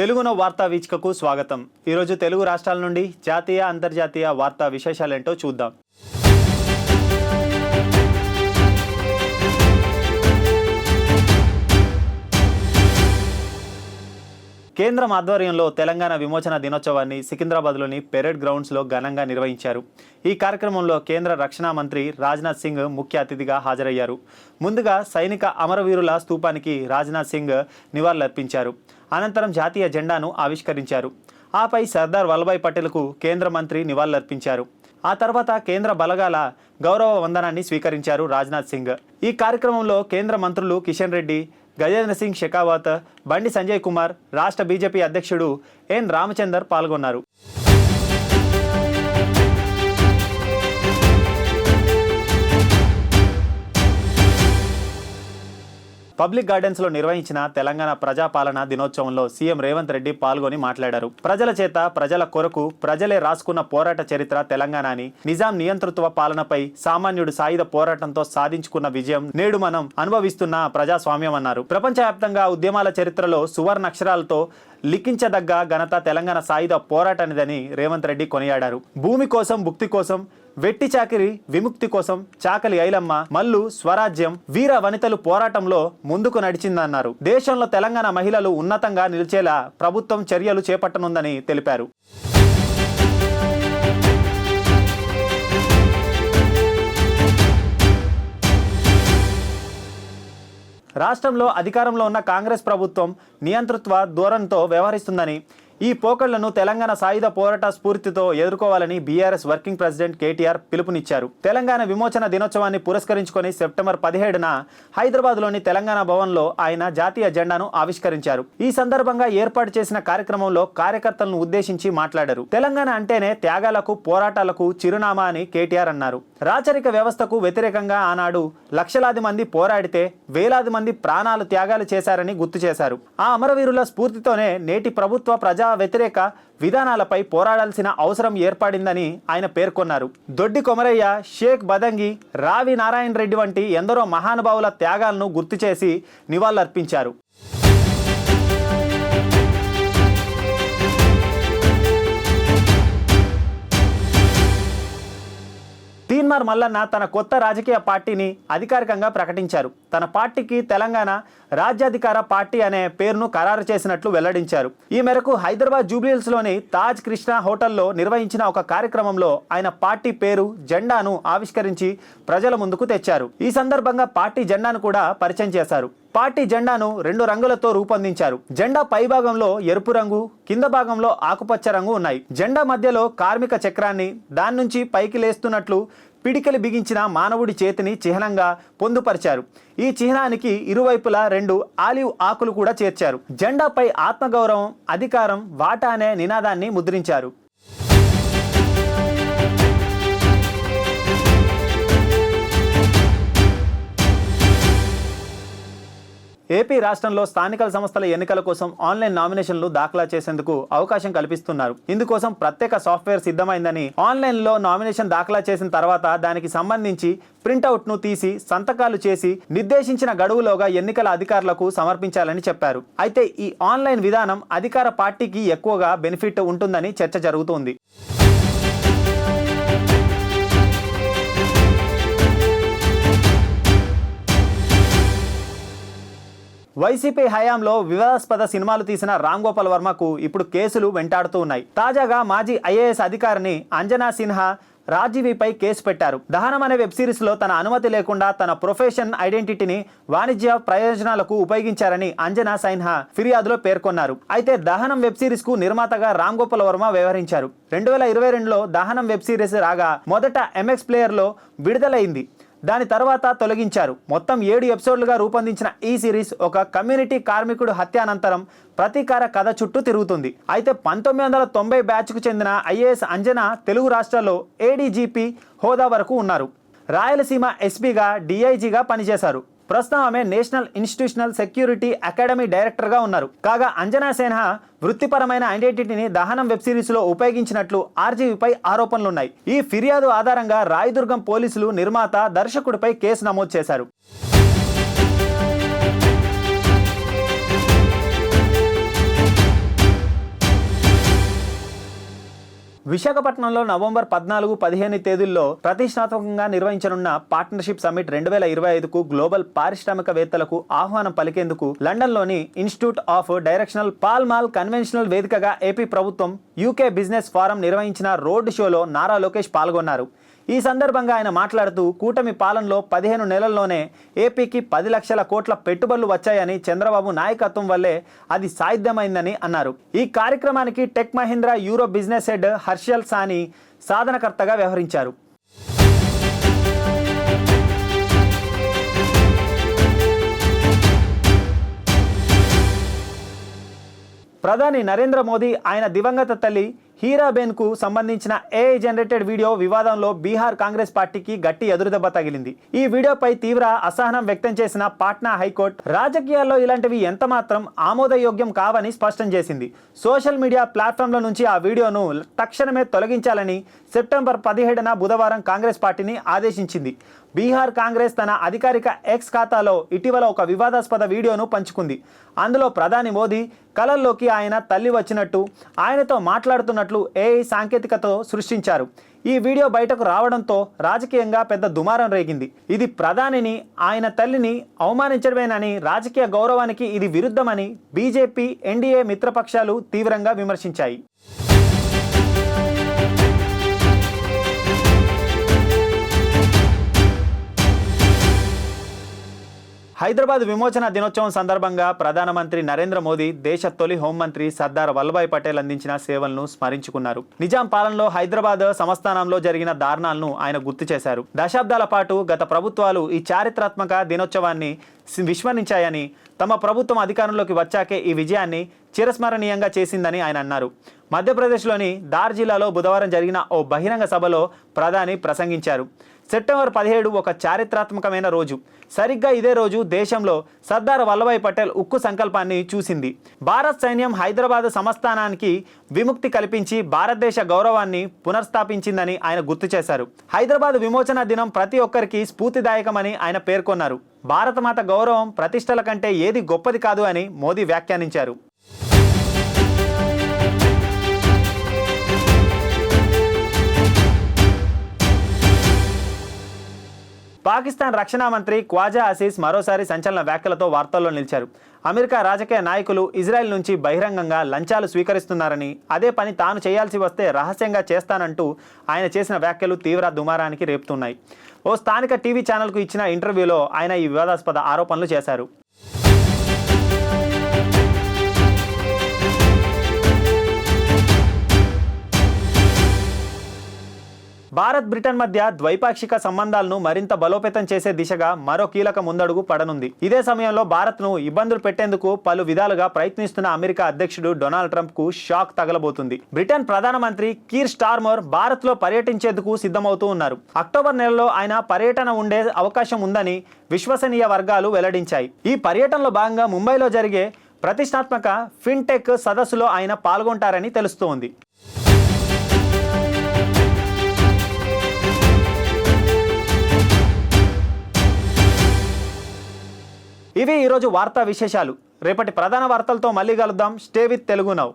తెలుగున వార్తా వీక్షకు స్వాగతం. ఈరోజు తెలుగు రాష్ట్రాల నుండి జాతీయ అంతర్జాతీయ వార్తా విశేషాలేంటో చూద్దాం. కేంద్రం ఆధ్వర్యంలో తెలంగాణ విమోచన దినోత్సవాన్ని సికింద్రాబాద్లోని పెరేడ్ గ్రౌండ్స్లో ఘనంగా నిర్వహించారు. ఈ కార్యక్రమంలో కేంద్ర రక్షణ మంత్రి రాజ్నాథ్ సింగ్ ముఖ్య అతిథిగా హాజరయ్యారు. ముందుగా సైనిక అమరవీరుల స్తూపానికి రాజ్నాథ్ సింగ్ నివాళులర్పించారు. అనంతరం జాతీయ జెండాను ఆవిష్కరించారు. ఆపై సర్దార్ వల్లభాయ్ పటేల్కు కేంద్ర మంత్రి నివాళులర్పించారు. ఆ తర్వాత కేంద్ర బలగాల గౌరవ వందనాన్ని స్వీకరించారు రాజ్నాథ్ సింగ్. ఈ కార్యక్రమంలో కేంద్ర మంత్రులు కిషన్ రెడ్డి, గజేంద్ర సింగ్ షెకావత్, బండి సంజయ్ కుమార్, రాష్ట్ర బీజేపీ అధ్యక్షుడు ఎన్ రామచందర్ పాల్గొన్నారు. పబ్లిక్ గార్డెన్స్ లో నిర్వహించిన తెలంగాణ ప్రజాపాలన దినోత్సవంలో సీఎం రేవంత్ రెడ్డి పాల్గొని మాట్లాడారు. ప్రజల చేత ప్రజల కొరకు ప్రజలే రాసుకున్న పోరాట చరిత్ర తెలంగాణ అని, నిజాం నియంతృత్వ పాలనపై సామాన్యుడు సాయుధ పోరాటంతో సాధించుకున్న విజయం నేడు మనం అనుభవిస్తున్న ప్రజాస్వామ్యం అన్నారు. ప్రపంచవ్యాప్తంగా ఉద్యమాల చరిత్రలో సువర్ణ అక్షరాలతో లిఖించదగ్గ ఘనత తెలంగాణ సాయుధ పోరాటానిదని రేవంత్ రెడ్డి కొనియాడారు. భూమి కోసం, భుక్తి కోసం, వెట్టి చాకిరి విముక్తి కోసం చాకలి ఐలమ్మ, మల్లు స్వరాజ్యం, వీర వనితలు పోరాటంలో ముందుకు నడిచిందన్నారు. దేశంలో తెలంగాణ మహిళలు ఉన్నతంగా నిలిచేలా ప్రభుత్వం చర్యలు చేపట్టనుందని తెలిపారు. రాష్ట్రంలో అధికారంలో ఉన్న కాంగ్రెస్ ప్రభుత్వం నియంతృత్వ ధోరణితో వ్యవహరిస్తుందని, ఈ పోకళ్లను తెలంగాణ సాయుధ పోరాట స్ఫూర్తితో ఎదుర్కోవాలని బీఆర్ఎస్ వర్కింగ్ ప్రెసిడెంట్ కేటీఆర్ పిలుపునిచ్చారు. తెలంగాణ విమోచన దినోత్సవాన్ని పురస్కరించుకొని సెప్టెంబర్ 17న హైదరాబాద్లోని తెలంగాణ భవన్లో ఆయన జాతీయ జెండాను ఆవిష్కరించారు. ఈ సందర్భంగా ఏర్పాటు చేసిన కార్యక్రమంలో కార్యకర్తలను ఉద్దేశించి మాట్లాడారు. తెలంగాణ అంటేనే త్యాగాలకు, పోరాటాలకు చిరునామా అని కేటీఆర్ అన్నారు. రాచరిక వ్యవస్థకు వ్యతిరేకంగా ఆనాడు లక్షలాది మంది పోరాడితే వేలాది మంది ప్రాణాలు త్యాగాలు చేశారని గుర్తు చేశారు. ఆ అమరవీరుల స్ఫూర్తితోనే నేటి ప్రభుత్వ ప్రజా వ్యతిరేక విధానాలపై పోరాడాల్సిన అవసరం ఏర్పడిందని ఆయన పేర్కొన్నారు. దొడ్డి కొమరయ్య, షేక్ బదంగి, రావి నారాయణ రెడ్డి వంటి ఎందరో మహానుభావుల త్యాగాలను గుర్తు చేసి నివాళులర్పించారు. తీన్మార్ మల్లన్న తన కొత్త రాజకీయ పార్టీని అధికారికంగా ప్రకటించారు. తన పార్టీకి తెలంగాణ రాజ్యాధికార పార్టీ అనే పేరును ఖరారు చేసినట్లు వెల్లడించారు. ఈ మేరకు హైదరాబాద్ జూబ్లీహిల్స్లోని తాజ్ కృష్ణ హోటల్లో నిర్వహించిన ఒక కార్యక్రమంలో ఆయన పార్టీ పేరు, జెండాను ఆవిష్కరించి ప్రజల ముందుకు తెచ్చారు. ఈ సందర్భంగా పార్టీ జెండాను కూడా పరిచయం చేశారు. పార్టీ జెండాను 2 రంగులతో రూపొందించారు. జెండా పై భాగంలో ఎరుపు రంగు, కింద భాగంలో ఆకుపచ్చ రంగు ఉన్నాయి. జెండా మధ్యలో కార్మిక చక్రాన్ని, దాని నుంచి పైకి లేస్తున్నట్లు పిడికలు బిగించిన మానవుడి చేతిని చిహ్నంగా పొందుపరిచారు. ఈ చిహ్నానికి ఇరువైపులా 2 ఆలివ్ ఆకులు కూడా చేర్చారు. జెండాపై ఆత్మగౌరవం, అధికారం, వాటా అనే నినాదాన్ని ముద్రించారు. ఏపీ రాష్ట్రంలో స్థానిక సంస్థల ఎన్నికల కోసం ఆన్లైన్ నామినేషన్లు దాఖలా చేసేందుకు అవకాశం కల్పిస్తున్నారు. ఇందుకోసం ప్రత్యేక సాఫ్ట్వేర్ సిద్ధమైందని, ఆన్లైన్లో నామినేషన్ దాఖలా చేసిన తర్వాత దానికి సంబంధించి ప్రింట్అవుట్ను తీసి సంతకాలు చేసి నిర్దేశించిన గడువులోగా ఎన్నికల అధికారులకు సమర్పించాలని చెప్పారు. అయితే ఈ ఆన్లైన్ విధానం అధికార పార్టీకి ఎక్కువగా బెనిఫిట్ ఉంటుందని చర్చ జరుగుతోంది. వైసీపీ హయాంలో వివాదాస్పద సినిమాలు తీసిన రామ్ గోపాల్ వర్మకు ఇప్పుడు కేసులు వెంటాడుతూ ఉన్నాయి. తాజాగా మాజీ ఐఏఎస్ అధికారిని అంజనా సిన్హా రాజీవ్పై కేసు పెట్టారు. దహనం అనే వెబ్ సిరీస్ లో తన అనుమతి లేకుండా తన ప్రొఫెషన్ ఐడెంటిటీని వాణిజ్య ప్రయోజనాలకు ఉపయోగించారని అంజనా సిన్హా ఫిర్యాదులో పేర్కొన్నారు. అయితే దహనం వెబ్ సిరీస్ కు నిర్మాతగా రామ్ గోపాల్ వర్మ వ్యవహరించారు. 2022లో దహనం వెబ్ సిరీస్ రాగా మొదట ఎంఎక్స్ ప్లేయర్ లో విడుదలైంది. దాని తర్వాత తొలగించారు. మొత్తం 7 ఎపిసోడ్లుగా రూపొందించిన ఈ సిరీస్ ఒక కమ్యూనిటీ కార్మికుడు హత్యానంతరం ప్రతీకార కథ చుట్టూ తిరుగుతుంది. అయితే 1990 బ్యాచ్కు చెందిన ఐఏఎస్ అంజనా తెలుగు రాష్ట్రాల్లో ఏడీజీపీ హోదా వరకు ఉన్నారు. రాయలసీమ ఎస్పీగా, డీఐజీగా పనిచేశారు. ప్రస్తుతం ఆమె నేషనల్ ఇన్స్టిట్యూషనల్ సెక్యూరిటీ అకాడమీ డైరెక్టర్గా ఉన్నారు. కాగా అంజనా సిన్హా వృత్తిపరమైన ఐడెంటిటీని దహనం వెబ్ సిరీస్లో ఉపయోగించినట్లు ఆర్జీవీపై ఆరోపణలున్నాయి. ఈ ఫిర్యాదు ఆధారంగా రాయదుర్గం పోలీసులు నిర్మాత, దర్శకుడిపై కేసు నమోదు చేశారు. విశాఖపట్నంలో నవంబర్ 14-15 తేదీల్లో ప్రతిష్టాత్మకంగా నిర్వహించనున్న పార్ట్నర్షిప్ సమ్మిట్ 2025కు గ్లోబల్ పారిశ్రామికవేత్తలకు ఆహ్వానం పలికేందుకు లండన్లోని ఇన్స్టిట్యూట్ ఆఫ్ డైరెక్షనల్ పాల్మాల్ కన్వెన్షనల్ వేదికగా ఏపీ ప్రభుత్వం యూకే బిజినెస్ ఫోరం నిర్వహించిన రోడ్ షోలో నారా లోకేష్ పాల్గొన్నారు. ఈ సందర్భంగా ఆయన మాట్లాడుతూ కూటమి పాలనలో 15 నెలల్లోనే ఏపీకి 10 లక్షల కోట్ల పెట్టుబడులు వచ్చాయని, చంద్రబాబు నాయకత్వం వల్లే అది సాధ్యమైందని అన్నారు. ఈ కార్యక్రమానికి tech Mahindra Europe business head Harshal సాని సాధనకర్తగా వ్యవహరించారు. ప్రధాని నరేంద్ర మోదీ ఆయన దివంగత తల్లి హీరాబేన్కు సంబంధించిన ఏఐ జనరేటెడ్ వీడియో వివాదంలో బీహార్ కాంగ్రెస్ పార్టీకి గట్టి ఎదురుదెబ్బ తగిలింది. ఈ వీడియోపై తీవ్ర అసహనం వ్యక్తం చేసిన పాట్నా హైకోర్టు రాజకీయాల్లో ఇలాంటివి ఎంతమాత్రం ఆమోదయోగ్యం కావని స్పష్టం చేసింది. సోషల్ మీడియా ప్లాట్ఫామ్ల నుంచి ఆ వీడియోను తక్షణమే తొలగించాలని సెప్టెంబర్ 17న బుధవారం కాంగ్రెస్ పార్టీని ఆదేశించింది. బీహార్ కాంగ్రెస్ తన అధికారిక ఎక్స్ ఖాతాలో ఇటీవల ఒక వివాదాస్పద వీడియోను పంచుకుంది. అందులో ప్రధాని మోదీ కలల్లోకి ఆయన తల్లి వచ్చినట్టు, ఆయనతో మాట్లాడుతున్నట్లు ఏఐ సాంకేతికతో సృష్టించారు. ఈ వీడియో బయటకు రావడంతో రాజకీయంగా పెద్ద దుమారం రేగింది. ఇది ప్రధానిని, ఆయన తల్లిని అవమానించడమేనని, రాజకీయ గౌరవానికి ఇది విరుద్ధమని బీజేపీ, ఎన్డీఏ మిత్రపక్షాలు తీవ్రంగా విమర్శించాయి. హైదరాబాద్ విమోచన దినోత్సవం సందర్భంగా ప్రధానమంత్రి నరేంద్ర మోదీ దేశ తొలి హోంమంత్రి సర్దార్ వల్లభాయ్ పటేల్ అందించిన సేవలను స్మరించుకున్నారు. నిజాం పాలనలో హైదరాబాద్ సంస్థానంలో జరిగిన దారుణాలను ఆయన గుర్తు చేశారు. దశాబ్దాల పాటు గత ప్రభుత్వాలు ఈ చారిత్రాత్మక దినోత్సవాన్ని విస్మరించాయని, తమ ప్రభుత్వం అధికారంలోకి వచ్చాకే ఈ విజయాన్ని చిరస్మరణీయంగా చేసిందని ఆయన అన్నారు. మధ్యప్రదేశ్లోని దార్ జిల్లాలో బుధవారం జరిగిన ఓ బహిరంగ సభలో ప్రధాని ప్రసంగించారు. సెప్టెంబర్ 17 ఒక చారిత్రాత్మకమైన రోజు. సరిగ్గా ఇదే రోజు దేశంలో సర్దార్ వల్లభాయ్ పటేల్ ఉక్కు సంకల్పాన్ని చూసింది. భారత్ సైన్యం హైదరాబాద్ సంస్థానానికి విముక్తి కల్పించి భారతదేశ గౌరవాన్ని పునర్స్థాపించిందని ఆయన గుర్తు చేశారు. హైదరాబాద్ విమోచన దినం ప్రతి ఒక్కరికి స్ఫూర్తిదాయకమని ఆయన పేర్కొన్నారు. భారతమాత గౌరవం, ప్రతిష్టల కంటే ఏది గొప్పది కాదు అని మోదీ వ్యాఖ్యానించారు. పాకిస్తాన్ రక్షణ మంత్రి ఖ్వాజా ఆసీస్ మరోసారి సంచలన వ్యాఖ్యలతో వార్తల్లో నిలిచారు. అమెరికా రాజకీయ నాయకులు ఇజ్రాయెల్ నుంచి బహిరంగంగా లంచాలు స్వీకరిస్తున్నారని, అదే పని తాను చేయాల్సి వస్తే రహస్యంగా చేస్తానంటూ ఆయన చేసిన వ్యాఖ్యలు తీవ్ర దుమారానికి రేపుతున్నాయి. ఓ స్థానిక టీవీ ఛానల్కు ఇచ్చిన ఇంటర్వ్యూలో ఆయన ఈ వివాదాస్పద ఆరోపణలు చేశారు. భారత్, బ్రిటన్ మధ్య ద్వైపాక్షిక సంబంధాలను మరింత బలోపేతం చేసే దిశగా మరో కీలక ముందడుగు పడనుంది. ఇదే సమయంలో భారత్ను ఇబ్బందులు పెట్టేందుకు పలు విధాలుగా ప్రయత్నిస్తున్న అమెరికా అధ్యక్షుడు డొనాల్డ్ ట్రంప్కు షాక్ తగలబోతుంది. బ్రిటన్ ప్రధానమంత్రి కీర్ స్టార్మర్ భారత్లో పర్యటించేందుకు సిద్ధమవుతూ ఉన్నారు. అక్టోబర్ నెలలో ఆయన పర్యటన ఉండే అవకాశం ఉందని విశ్వసనీయ వర్గాలు వెల్లడించాయి. ఈ పర్యటనలో భాగంగా ముంబైలో జరిగే ప్రతిష్టాత్మక ఫిన్టెక్ సదస్సులో ఆయన పాల్గొంటారని తెలుస్తోంది. ఇవి ఈరోజు వార్తా విశేషాలు. రేపటి ప్రధాన వార్తలతో మళ్ళీ కలుద్దాం. Stay with Telugu now.